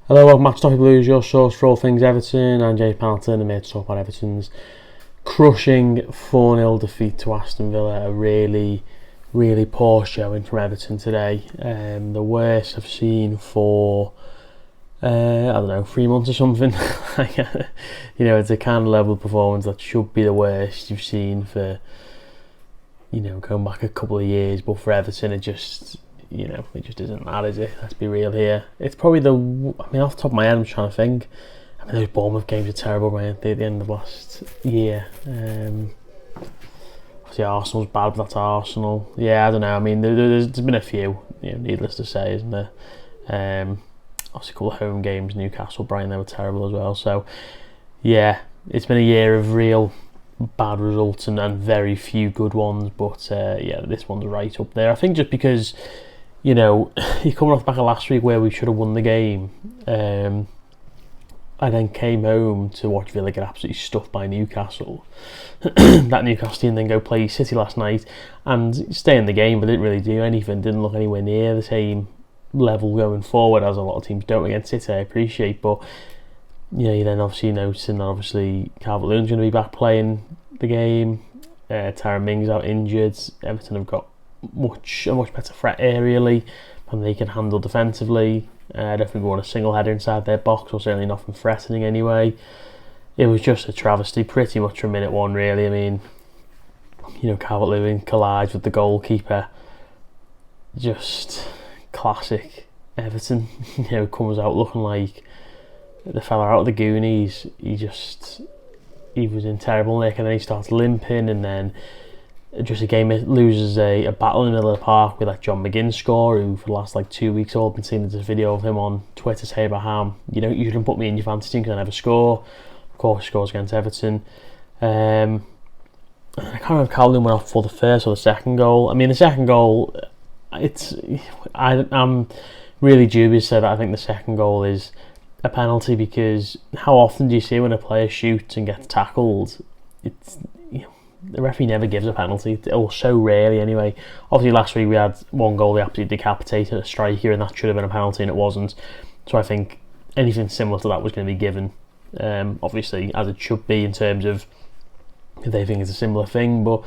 Hello, welcome back to Toffee Blues, your source for all things Everton. I'm Jay Panelton, I'm here to talk about Everton's crushing 4-0 defeat to Aston Villa. A really poor showing from Everton today. The worst I've seen for, 3 months or something. It's a kind of level of performance that should be the worst you've seen for, going back a couple of years. But for Everton, it just isn't that, is it? Let's be real here. It's probably off the top of my head, I'm trying to think. Those Bournemouth games are terrible, weren't they, at the end of last year? Obviously Arsenal's bad, but that's Arsenal. Yeah, I don't know. There's been a few, needless to say, isn't there? Obviously a couple of home games, Newcastle, Brighton, they were terrible as well. So, yeah, it's been a year of real bad results and very few good ones. But, this one's right up there. I think just because you're coming off the back of last week where we should have won the game. I then came home to watch Villa get absolutely stuffed by Newcastle. That Newcastle team then go play City last night and stay in the game, but didn't really do anything. Didn't look anywhere near the same level going forward, as a lot of teams don't against City, I appreciate. But you then obviously noticing that Calvert-Lewin's going to be back playing the game. Tyrone Mings out injured. Everton have got a much better threat aerially than they can handle defensively. I don't think we want a single header inside their box, or certainly nothing threatening anyway. It was just a travesty pretty much from minute one, really. Calvert-Lewin collides with the goalkeeper. Just classic Everton. Comes out looking like the fella out of the Goonies. He was in terrible nick, and then he starts limping, and then just a game loses a battle in the middle of the park. We let John McGinn score, who for the last 2 weeks all been seeing this video of him on Twitter say about how you shouldn't put me in your fantasy team because I never score. Of course, he scores against Everton. I can't remember if Calvin went off for the first or the second goal. The second goal, I'm really dubious that I think the second goal is a penalty, because how often do you see when a player shoots and gets tackled? The referee never gives a penalty, or so rarely anyway. Obviously last week we had one goal they absolutely decapitated a striker, and that should have been a penalty and it wasn't. So I think anything similar to that was going to be given, obviously, as it should be in terms of if they think it's a similar thing. But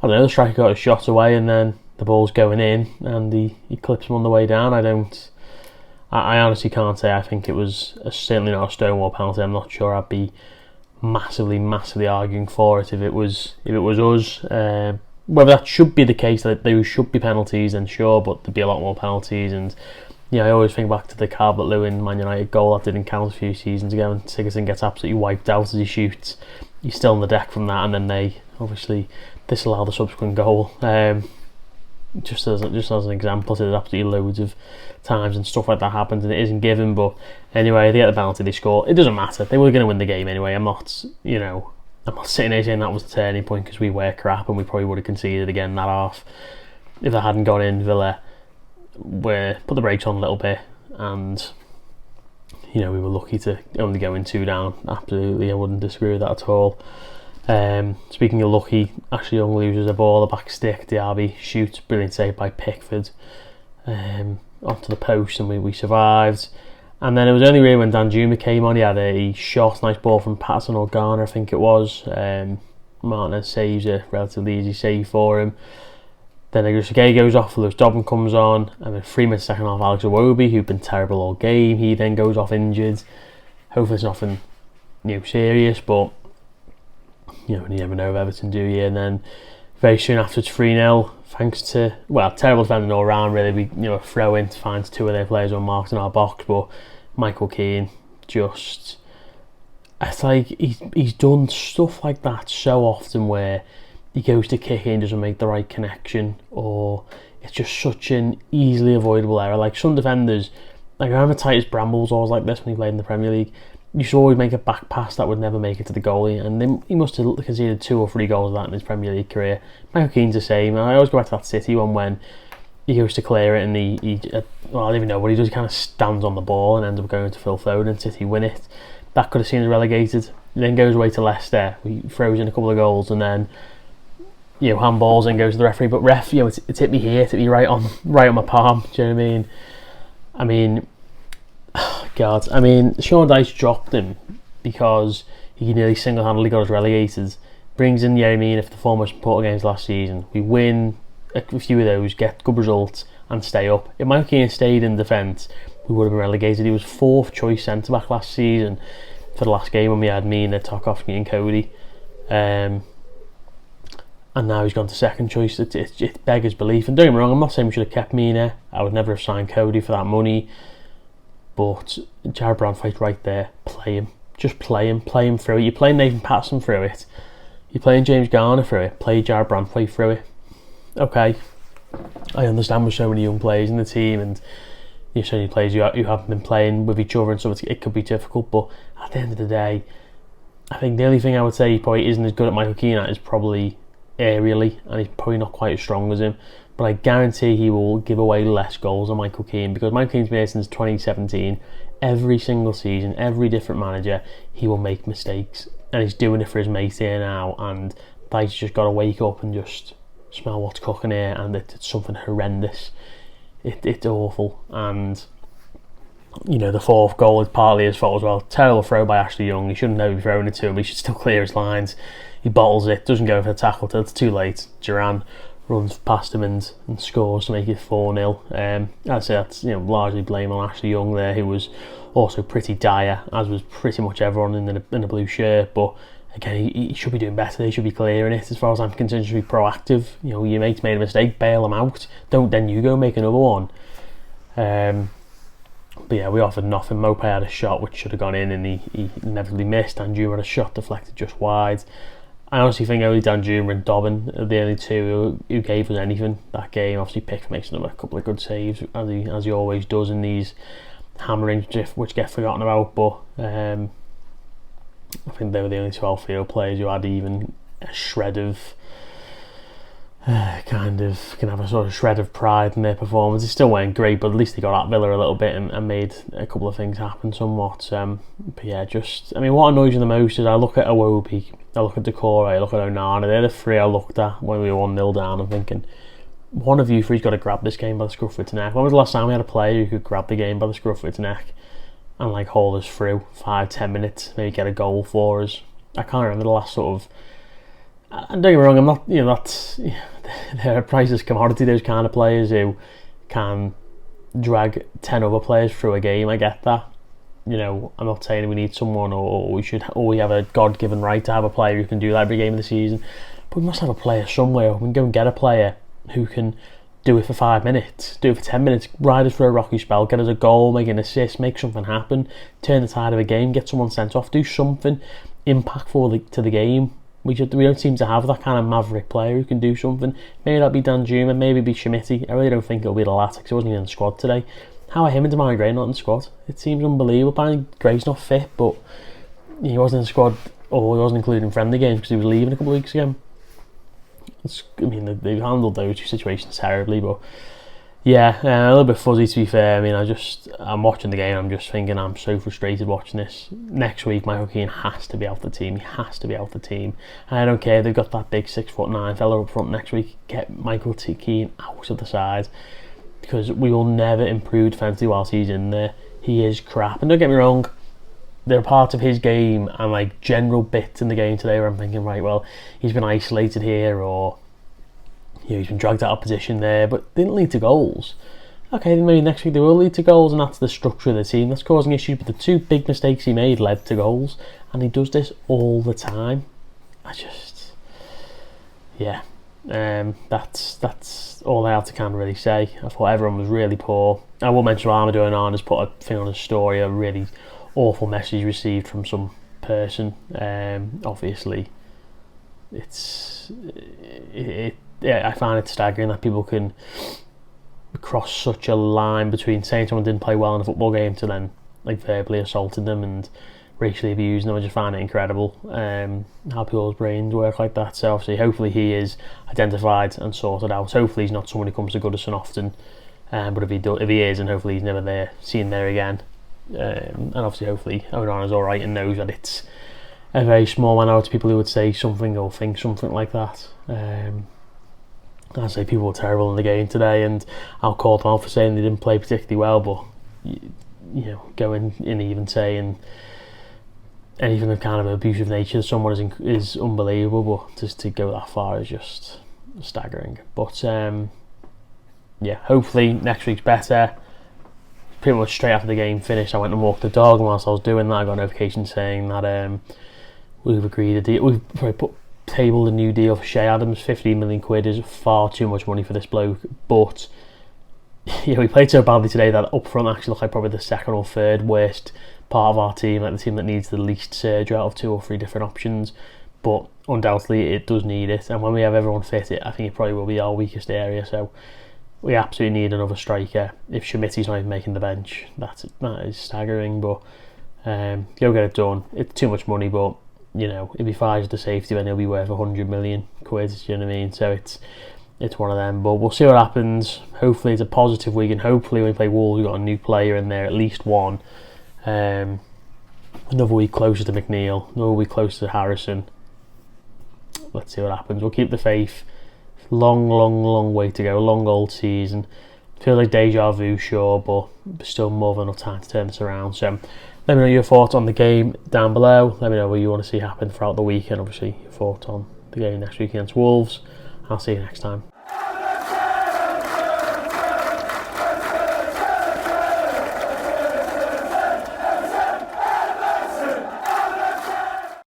I don't know, the striker got a shot away and then the ball's going in and he clips him on the way down. I honestly can't say. I think it was certainly not a Stonewall penalty. I'm not sure I'd be massively arguing for it if it was us. Whether that should be the case, that there should be penalties, then sure, but there'd be a lot more penalties. And I always think back to the Calvert-Lewin Man United goal that didn't count a few seasons ago, and Sigurdsson gets absolutely wiped out as he shoots. He's still on the deck from that, and then they obviously disallow the subsequent goal. Just as an example, so there's absolutely loads of times and stuff like that happens and it isn't given. But anyway, they get the penalty, they score. It doesn't matter. They were going to win the game anyway. I'm not sitting here saying that was the turning point, because we were crap and we probably would have conceded again that half if they hadn't gone in. Villa were put the brakes on a little bit, and we were lucky to only go in 2 down. Absolutely, I wouldn't disagree with that at all. Speaking of lucky, Ashley Young loses a ball, a back stick. Diaby shoots, brilliant save by Pickford onto the post, and we survived. And then it was only really when Danjuma came on, he had a shot, nice ball from Patterson or Garner, I think it was. Martinez saves a relatively easy save for him. Then Gay goes off, Lewis Dobbin comes on, and then 3 minutes second half, Alex Iwobi, who'd been terrible all game, he then goes off injured. Hopefully it's nothing serious, but you never know with Everton, do you? And then very soon after, it's 3-0, thanks to, terrible defending all round, really. We, a throw in to find 2 of their players unmarked in our box, but Michael Keane it's like he's done stuff like that so often where he goes to kick in, doesn't make the right connection, or it's just such an easily avoidable error. Like some defenders, I remember Titus Bramble was always like this when he played in the Premier League. You should always make a back pass that would never make it to the goalie, and he must have conceded 2 or 3 goals of that in his Premier League career. Michael Keane's the same. I always go back to that City one when he goes to clear it and I don't even know what he does. He kind of stands on the ball and ends up going to Phil Foden, and City win it. That could have seen us relegated. He then goes away to Leicester. He throws in a couple of goals, and then handballs and goes to the referee. But ref, it's hit me here, it's hit me right on my palm. Do you know what I mean? God, I mean, Sean Dyche dropped him because he nearly single-handedly got us relegated. Brings in Yeremina for the four most important games last season. We win a few of those, get good results, and stay up. If Michael Keane stayed in defence, we would have been relegated. He was fourth choice centre-back last season for the last game when we had Mina, Tarkowski and Cody. And now he's gone to second choice. It beggars belief. And don't get me wrong, I'm not saying we should have kept Mina. I would never have signed Cody for that money. But Jared Branthwaite right there, play him. Just play him through it. You're playing Nathan Patterson through it. You're playing James Garner through it. Play Jared Branthwaite through it. Okay, I understand with so many young players in the team and so many players who haven't been playing with each other and stuff, it could be difficult, but at the end of the day, I think the only thing I would say he probably isn't as good at Michael Keane at is probably aerially, and he's probably not quite as strong as him, but I guarantee he will give away less goals than Michael Keane, because Michael Keane's been here since 2017. Every single season, every different manager, he will make mistakes, and he's doing it for his mate here now, and Dyche's just got to wake up and just smell what's cooking here, and it's something horrendous. It's awful, and the fourth goal is partly his fault as well. Terrible throw by Ashley Young. He shouldn't have been throwing it to him. He should still clear his lines. He bottles it, doesn't go for the tackle till it's too late. Duran runs past him and scores to make it 4-0. I'd say that's largely blame on Ashley Young there, who was also pretty dire, as was pretty much everyone in a blue shirt. But again, he should be doing better. He should be clearing it. As far as I'm concerned, he should be proactive. Your mate's made a mistake, bail him out. Don't then you go make another one. But yeah, we offered nothing. Mope had a shot which should have gone in, and he inevitably missed. Danjuma had a shot deflected just wide. I honestly think only Danjuma and Dobbin are the only two who gave us anything that game. Obviously, Pickford makes another couple of good saves, as he always does in these hammerings which get forgotten about. But I think they were the only 12 field players who had even a shred of can have a sort of shred of pride in their performance. They still weren't great, but at least they got at Villa a little bit and made a couple of things happen somewhat. But yeah, what annoys me the most is I look at Iwobi, I look at Decore, I look at Onana. They're the three I looked at when we were 1-0 down. I'm thinking, one of you three's got to grab this game by the scruff of its neck. When was the last time we had a player who could grab the game by the scruff of its neck and hold us through 5-10 minutes, maybe get a goal for us? I can't remember the last sort of. And don't get me wrong, I'm not, they're a priceless commodity, those kind of players who can drag 10 other players through a game. I get that. I'm not saying we need someone or we have a God-given right to have a player who can do that every game of the season, but we must have a player somewhere. We can go and get a player who can do it for 5 minutes, do it for 10 minutes, ride us for a rocky spell, get us a goal, make an assist, make something happen, turn the tide of a game, get someone sent off, do something impactful to the game. We don't seem to have that kind of maverick player who can do something. Maybe that'll be Danjuma, maybe it'll be Schmitty. I really don't think it'll be the latter because he wasn't even in the squad today. How are him and Damari Gray not in the squad? It seems unbelievable. Apparently Gray's not fit, but he wasn't in the squad, or he wasn't included in friendly games because he was leaving a couple of weeks ago. They've handled those two situations terribly, but yeah, a little bit fuzzy to be fair. I'm watching the game, I'm just thinking I'm so frustrated watching this. Next week, Michael Keane has to be out the team. He has to be out the team. And I don't care if they've got that big 6'9" fella up front next week. Get Michael Keane out of the side, because we will never improve defensively whilst he's in there. He is crap. And don't get me wrong, there are parts of his game and general bits in the game today where I'm thinking, right, well, he's been isolated here, or he's been dragged out of position there, but didn't lead to goals. Okay, then maybe next week they will lead to goals, and that's the structure of the team that's causing issues. But the two big mistakes he made led to goals, and he does this all the time. That's all I have to kind of really say. I thought everyone was really poor. I will mention Amadou Onana has put a thing on his story, a really awful message received from some person. Obviously, I find it staggering that people can cross such a line between saying someone didn't play well in a football game to then verbally assaulting them and racially abusing them. I just find it incredible how people's brains work like that. So obviously, hopefully he is identified and sorted out. Hopefully he's not someone who comes to Goodison often, but if he is, and hopefully he's never seen there again. And obviously hopefully Onana's alright and knows that it's a very small minority of people who would say something or think something like that. I say people were terrible in the game today, and I'll call them out for saying they didn't play particularly well, but going in even saying anything of kind of abusive nature to someone is unbelievable, but just to go that far is just staggering. But hopefully next week's better. Pretty much straight after the game finished, I went and walked the dog, and whilst I was doing that I got a notification saying that we've agreed a deal. We've tabled a new deal for Shea Adams. 15 million quid is far too much money for this bloke, but we played so badly today that up front actually looked like probably the second or third worst part of our team, like the team that needs the least surgery out of 2 or 3 different options. But undoubtedly it does need it, and when we have everyone fit, I think it probably will be our weakest area. So we absolutely need another striker. If Schmitty's not even making the bench, that is staggering. But go get it done. It's too much money, but if he fires the safety, then he'll be worth 100 million quid. Do you know what I mean? So it's one of them. But we'll see what happens. Hopefully it's a positive week, and hopefully when we play Wolves, we've got a new player in there, at least one. Another week closer to McNeil. Another week closer to Harrison. Let's see what happens. We'll keep the faith. Long way to go. Long old season. Feels like deja vu, sure, but still more than enough time to turn this around. So let me know your thoughts on the game down below. Let me know what you want to see happen throughout the week, and obviously your thoughts on the game next week against Wolves. I'll see you next time.